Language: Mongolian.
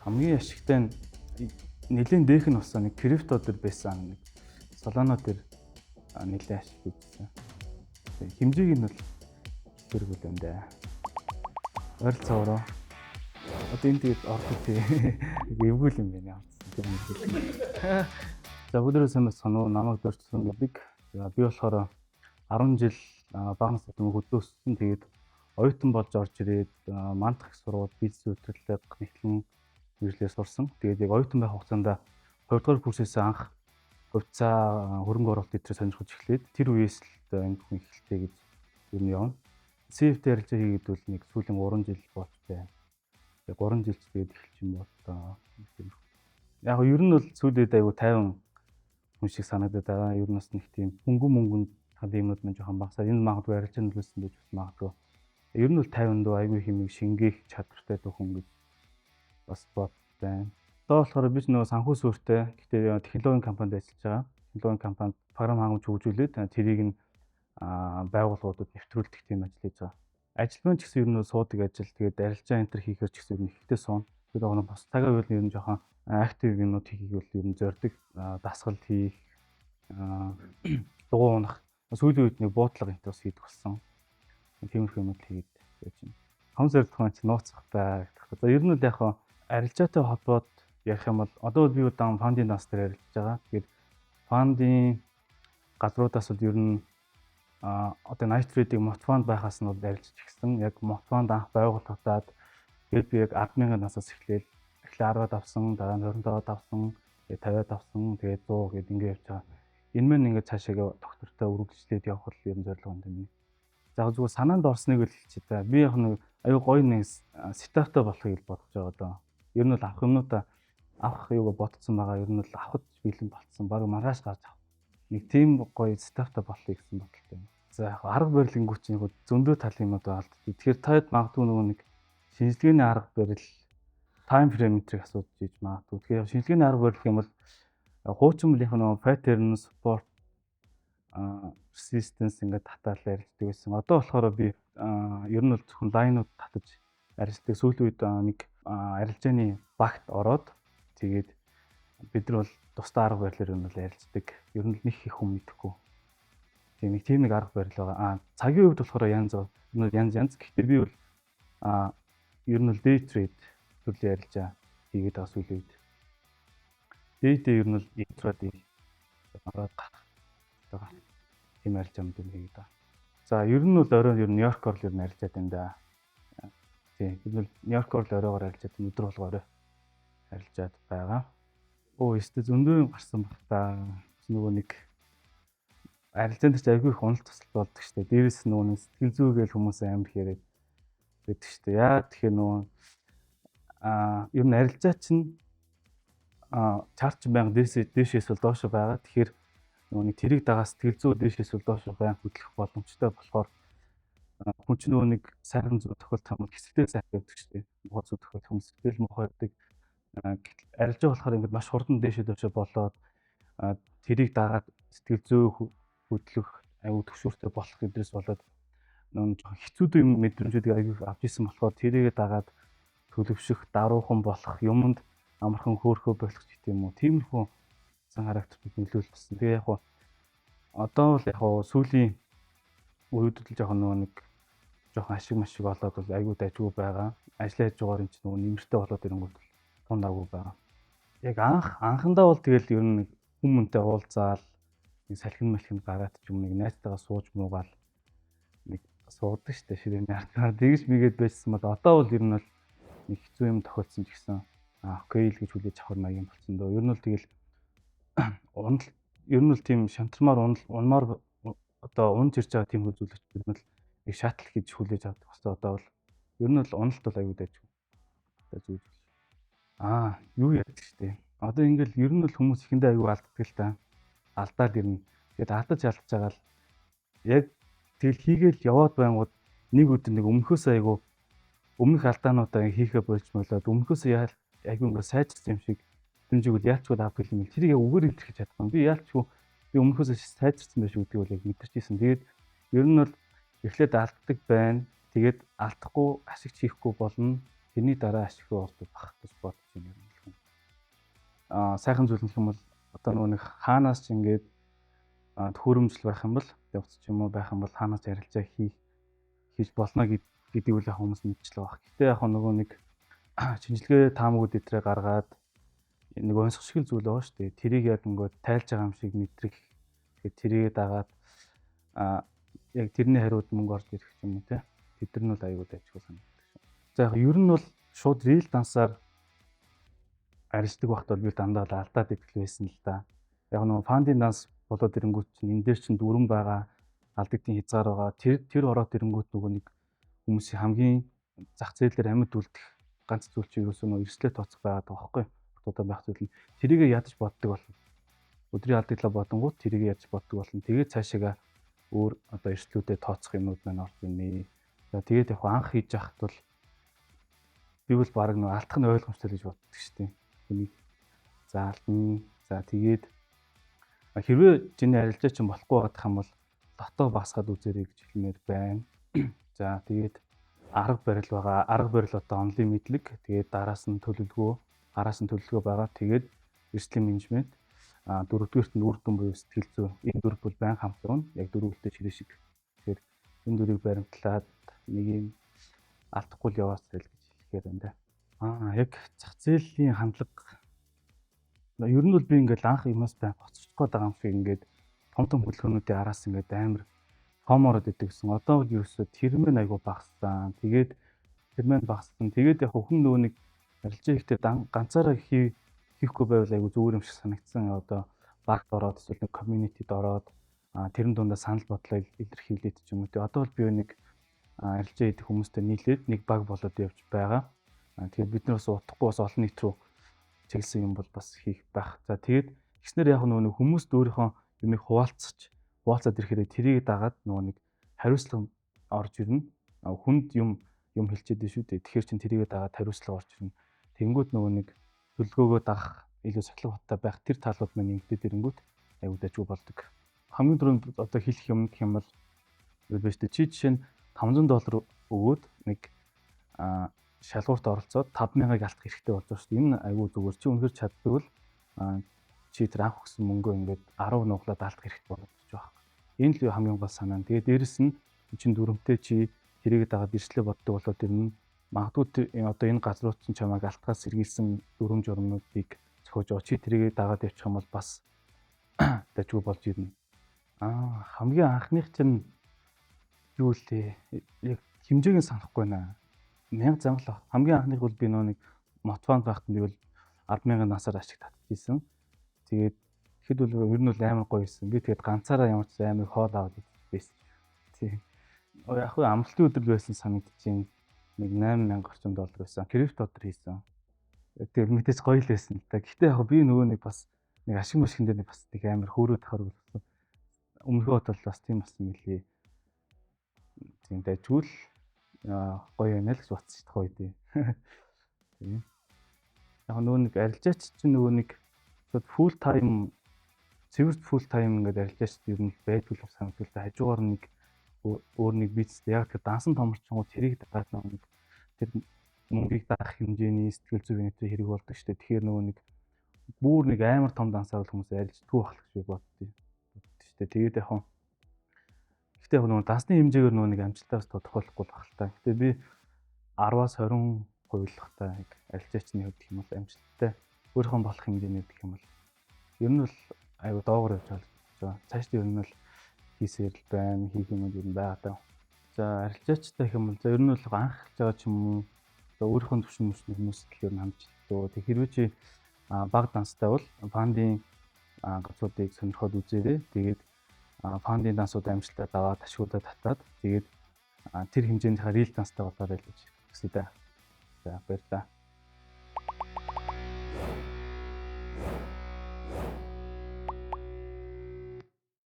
хамгийн ашигтай нь нэлийн дэх нь болсон нэг крипто дээр байсан нэг Solana дээр нэлийн ашиг үзсэн. Хэмжээг нь бол хэрэггүй юм даа. Ойролцоогоор одоо энэ тэгээд ордог тий эвгүй юм байна. За өдрөөс нь сонуу намайг дурдсан гэдэг. Би болохоор 10 жил багнаас өмнө хөдөөссөн. Тэгээд оюутан болж орж ирээд мандах их сургууль бизнес удирдлага нэгтлэн мэргэжлээр сурсан. Тэгээд яг оюутан байх хугацаанд 2 дугаар курсээс анх хувьцаа хөрөнгө оруулалт дээр сонирхож эхлээд тэр үеэс л англи хүн эхэлтэй гэж юу нь явна. CFD харилцаа хийгээд бол нэг сүүлийн 3 жил болчихсон. Яг 3 жилч тэгээд эхэлж юм болоо. Яг ер нь бол сүүлээд аягүй тайван хүн шиг санагдаад байгаа. Ер нь бас нэг тийм мөнгөнд тал юмуд мань жоохон багасаа энэ магадгүй арилжаа нөлөөсөн байж магадгүй. Ер нь бол 50 дөө аягүй хэмиг шингээх чадвартай хүн гэж бас бодтой. Одоо болохоор би нөгөө санхүү суурьтай. Гэхдээ технологийн компанид ажиллаж байгаа. Технологийн компанид програм хангамж хөгжүүлээд тэрийг нь байгууллагуудад нэвтрүүлдэг тийм ажил хийж байгаа. Ажилтнууд ч гэсэн ер нь суудаг ажил. Тэгээд арилжаа энтер хийхээр ч гэсэн ер нь ихтэй суун. Тэгээд нөгөө бас цагаа үйл ер нь жоохон актив юмнууд хийхийг бол ер нь зорддог. Дасгал хийх, дугуй унах. Сүүлийн үед нэг буудлага энтер бас хийдэг болсон. Тиймэрхүү юмуд хийгээд байж байна. Том зорилгоо ч нууцах бай гэх. За ер нь л яг арилжаатай холбоод ярих юм бол одоо би удаан фандын данс дээр арилжаж байгаа. Тэгээд фандын газруудаас бол ер нь одоо Night-Trade-ийг Motfund байхаас нь бол арилжаж гисэн. Яг Motfund анх байгуулагдаад тэгээд би яг 10,000 насаас эхлээл 10-аад авсан, дараа нь 25-аад авсан, тэгээд 50-аад авсан, тэгээд 100 гэд ингэ явж байгаа. Энэ мэн ингэ цаашаа доктортой үргэлжлээд явах л юм зорилго юм даа. За зүгээр санаанд орсныг л хэлчихээ та. Би яг нэг аюу гоё нэг стартап болохыг бодож байгаа доо. Ер нь л авах юмнуудаа авах юугаа ботцсон байгаа. Ер нь л авахд бэлэн болцсон. Бараг маргааш гарч авах. Нэг тийм гоё стартап болохыг гэсэн бодолтой юм. За яг арга барилын гүч нэг зөндөө талын юмуд алддаг. Тэгэхээр таад магадгүй нөгөө нэг шинжилгээний арга барил тайм фрейм мэтрийг асуудаж ийж магадгүй. Тэгэхээр шинжилгээний арга барил юм бол хуучин мөлийнх нь pattern support resistance ингээд татаал арилждаг байсан. Одоо болохоор би ер нь бол зөвхөн лайнууд татаж арилждаг. Сүүлийн үед нэг арилжааны багт ороод тэгээд бид нар бол тусдаа арга барилаар нь арилждаг. Ер нь нэг их хүн мэдэхгүй. Тийм нэг арга барил байгаа. Цагийн үед болохоор янз. Гэхдээ би бол ер нь day trade төрлийн арилжаа хийгээд байгаа сүүлийн үед. Day ер нь бол intraday ороод гарах. Тийм арилжаа юм хийгээд байгаа. За ер нь бол оройн ер нь Нью-Йоркоор л ер нь арилжаад байна да. Тийм бид бол Нью-Йоркоор л оройгоор арилжаад өдөр болго орой арилжаад байгаа. Өстө зөндөө юм гарсан баг та. Нөгөө нэг арилжаанд ч айгүй их унал тусал болдог штэ. Дээрээс нөгөө нэг сэтгэл зүйгээл хүмүүс амар хэрэг байдаг штэ. Яа тэгэхээр нөгөө ер нь арилжаа чинь чарч байнга дээшээс бол доош байгаа. Тэгэхээр нөгөө нэг тэрийг дагаа сэтгэл зүй дээшээс бол доош байнга хөдлөх боломжтой болохоор хүн чинь нөгөө нэг сайхан зүйл тохиолдох юм бол хэсэгтэй сайхан байдаг штэ. Мохоо зүйл тохиолдох хүмүүс сэтгэл мохоо байдаг. Арилжаа болохоор ингээд маш хурдан дээшээ доош болоод тэрийг дагаад сэтгэл зүй хөдлөх аюу төвшөртэй болох гэдрээс болоод нөгөө жоохон хэцүү юм мэдрэмжүүдийг аюу авч исэн болохоор тэрийгээ дагаад төлөвшөх, даруухан болох, юмд амархан хөөрхөө болох гэх юм уу. Тиймэрхүү сан характерыг нөлөөлж туссан. Тэгээ яг одоо бол яг сүүлийн үед л жоохон нөгөө нэг жоохон ашиг машиг болоод бол аюу дайггүй байгаа. Ажлын хажуугаар энэ ч нөгөө нэмэртэй болоод ирэнгүүт тун даггүй байгаа. Яг анхандаа бол тэгэл ер нь хүмүүнтэй уулзаал нэг салхин гараад ч юм нэг найзтайгаа сууж муугаал нэг суудаг штэ ширээний артаар тэгж мэгээд байжсан бол одоо бол ер нь бол нэг хэцүү юм тохиолдсон ч гэсэн окей л гэж хүлээж авах маяг юм болсон дөө. Ер нь бол тэгэл ер нь бол тийм шантармаар унмаар одоо унж ирж байгаа тийм үзүүлэгч ер нь л их шатл гэж хүлээж авдаг хэвээр одоо бол ер нь бол уналт бол аюу дайж зүйл. Юу яадаг штэ. Одоо ингээл ер нь л хүмүүс ихэндээ аюу алддаг л та. Алдаад ирнэ. Тэгээд алдаж алдж байгаа л яг тэгэл хийгээл яваад байнгут нэг өдөр нэг өмнөхөөс аюу өмнөх алдаануудаа хийхээ болж болоод өмнөхөөс аюу ингээ сайжирсан юм шиг дэмжигүүд яалчгүй авдаг юм. Тэрийг үгээр илэрхийлж чадсан. Би яалчгүй би өмнөхөөс сайжирсан байх шүү гэдгийг бол яг мэдэрчээсэн. Тэгээд ер нь бол эхлээд алддаг байна. Тэгээд алдахгүй ашигч хийхгүй болно. Тэрний дараа ашиг руу ордог байх гэж бодож байна. сайхан зүйл нөх юм бол одоо нөгөө нэг хаанаас ч ингээд төхөөрөмжл байх юм бол явц ч юм уу байх юм бол хаанаас ярилцаа хийж болно гэдэг үл хүмүүс мэдчихлээ баг. Гэтэ яг нөгөө нэг шинжилгээ таамагуд эдрээ гаргаад нэг онцгой зүйл байгаа шүү дээ. Тэрийг яг ингээд тайлж байгаа юм шиг мэдрэх. Тэгээд тэрийг дагаад яг тэрний хариуд мөнгө орж ирэх юм уу те. Тэд нар нь бол аюул ажгүй санагддаг шүү. За яг ер нь бол шууд рил дансаар арилждаг багт бол би дандаа л алдаад идэх байсан л да. Яг нөгөө фандын данс болоод ирэнгүүт чинь энэ дээр чинь дүрэн байгаа, алдагдгийн хязгаар байгаа. Тэр ороод ирэнгүүт нөгөө нэг хүмүүсийн хамгийн зах зээлээр амьд үлдэх ганц зүйл чинь ерөөсөө нөгөө эрсдлээ тооцох байгаад байгаа байхгүй юу? Одоо байх зүйл нь тэрийг ядаж боддог болно. Өдрийн алдагдлаа бодонгууд тэрийг ядаж боддог болно. Тэгээд цаашаа өөр одоо эрсдлүүдэд тооцох юмнууд маань орж ирнэ. За тэгээд яг анх хийж яхад бол би бол баг нэг алдах нь ойлгомжтой гэж боддог шүү дээ. Хүнийг заална. За тэгээд хэрвээ чиний арилжаа чинь болохгүй байх юм бол лото басгаад үзээрэй гэж хэлмээр байна. За тэгээд арга барил байгаа. Арга барил одоо онлын мэдлэг. Тэгээд араас нь төлөвлөгөө байгаа. Тэгээд эрсдлийн менежмент. Дөрөвдүгээрт нь үр дүн буюу сэтгэл зүй. Энэ дөрв бол байн хамтран яг дөрвөлтэй ширээ шиг. Тэгэхээр энэ дөрвийг баримтлаад нэг юм алдахгүй л яваасай л гэж хэлэхээр байна да. Яг зах зээлийн хандлага. Ер нь бол би ингээд анх юмас байх гоцчих гээд байгаа юм шиг ингээд том хөдөлгөөнүүдийн араас ингээд амар фомороод идэг гэсэн. Одоо бол ерөөсөө тэрмэн айгу багассан. Тэгээд яг хүн нөгөө нэг арилжаа ихтэй ганцаараа хийхгүй байвал айгу зүгээр юм шиг санагдсан. Одоо багт ороод эсвэл нэг community-д ороод тэрэн дундаа санал бодлоо илэрхийлээд ч юм уу. Одоо бол би нэг арилжаа хийх хүмүүстэй нийлээд нэг баг болоод явж байгаа. Тэгээд бид нар бас утахгүй бас олон нийт рүү чиглэсэн юм бол бас хийх байх. За тэгээд ихснэр яг нөгөө хүмүүст өөрийнхөө юмыг хуваалцаад ирэхээр тэрийг дагаад нөгөө нэг хариуцлага орж ирнэ. Хүнд юм хэлчихэд дээ шүү дээ. Тэгэхээр чин тэрийг дагаад хариуцлага орж ирнэ. Тэнгүүд нөгөө нэг төлөвлөгөөгөө дагах илүү сахилга баттай байх тэр талууд маань нэмэгдээд ирэнгүүт аюул дажгүй болдог. Хамгийн түрүүнд одоо хэлэх юм гэх юм бол биш дээ. Чи жишээ нь $500 өгөөд нэг шалгуурт оролцоод 5,000-ыг алдах хэрэгтэй болж байгаа шүү дээ. Энэ аюул зүгээр. Чи үнэхээр чаддгүй л чи тэр анх өгсөн мөнгөө ингээд 10 нуглаад алдах хэрэгтэй болоод байгаа. Энэ л хамгийн гол санаа. Тэгээд дээрэс нь чин дүрмтэй чи тэрийг дагаад ирслээ боддог болоод тэр нь магадгүй одоо энэ газрууд чинь чамайг алтгаас сэргийлсэн дүрм журмнуудыг зохиож байгаа. Чи тэрийг дагаад явчих юм бол бас дажгүй болж ирнэ. Хамгийн анхных чинь юу лээ? Яг хэмжээг нь санахгүй байна. 1000 зангал. Хамгийн анхных бол би нэг мотфанд байхад би бол 10,000 насаар ашиг татчихсан. Тэгээд тэгэхэд бол ер нь бол амар гоё байсан. Би тэгээд ганцаараа ямар ч амар хоол аваад байсан. Тийм. Яг хөө амралтын өдөр байсан санагдчихээн. Нэг $8,000 орчим байсан. Крипто дотор хийсэн. Тэгээд мэдээж гоё л байсан л та. Гэхдээ яг би нөгөө нэг бас нэг ашиг машин дээр нэг бас нэг амар хөөрөө тахаар болсон. Өмнөхөд бол бас тийм болсон мөлий. Тийм дайжгүй л гоё байна л гэж бодсон шүү дээ гоё дээ. Тийм. Яг нөгөө нэг арилжаач чинь нөгөө нэг full time ингээд арилжаач ер нь байдгүй л санагдвал хажуугаар нэг өөр нэг бизнестэй яг тэр дансан томорчгоо тэрийг дагаад нэг тэр мөнгийг даах хэмжээний сэтгэл зүйн нэтер хэрэг болдог шүү дээ. Тэгэхээр нөгөө нэг бүр нэг амар том дансаар хүмүүс арилждаггүй байх гэж би боддөө шүү дээ. Тэгээд яг хөө гэхдээ яг нөгөө дансны хэмжээгээр нөгөө нэг амжилтаас тодорхойлохгүй байх л та. Гэхдээ би 10-аас 20% л бах та арилжаачны хувьд гэх юм бол амжилттай өөрийнхөө болох хэмжээний гэх юм бол ер нь бол аюу доогоор явж байгаа. Цаашдаа ер нь бол хийсээр л байна. Хийх юмуд ер нь байгаа даа. За арилжаачтай гэх юм бол ер нь бол анх хэлж байгаа ч юм уу өөрийнхөө төвшин хүмүүс л ер нь хамжилттай. Тэг хэрвээ чи баг данстай бол фандын гацуудыг сонирхоод үзээрэй. Тэгээд фандын дансууд амжилтад аваад ашгуудад татаад тэгээд тэр хэмжээний рил данстай болоорой л гэж хүсье да. За баярлалаа.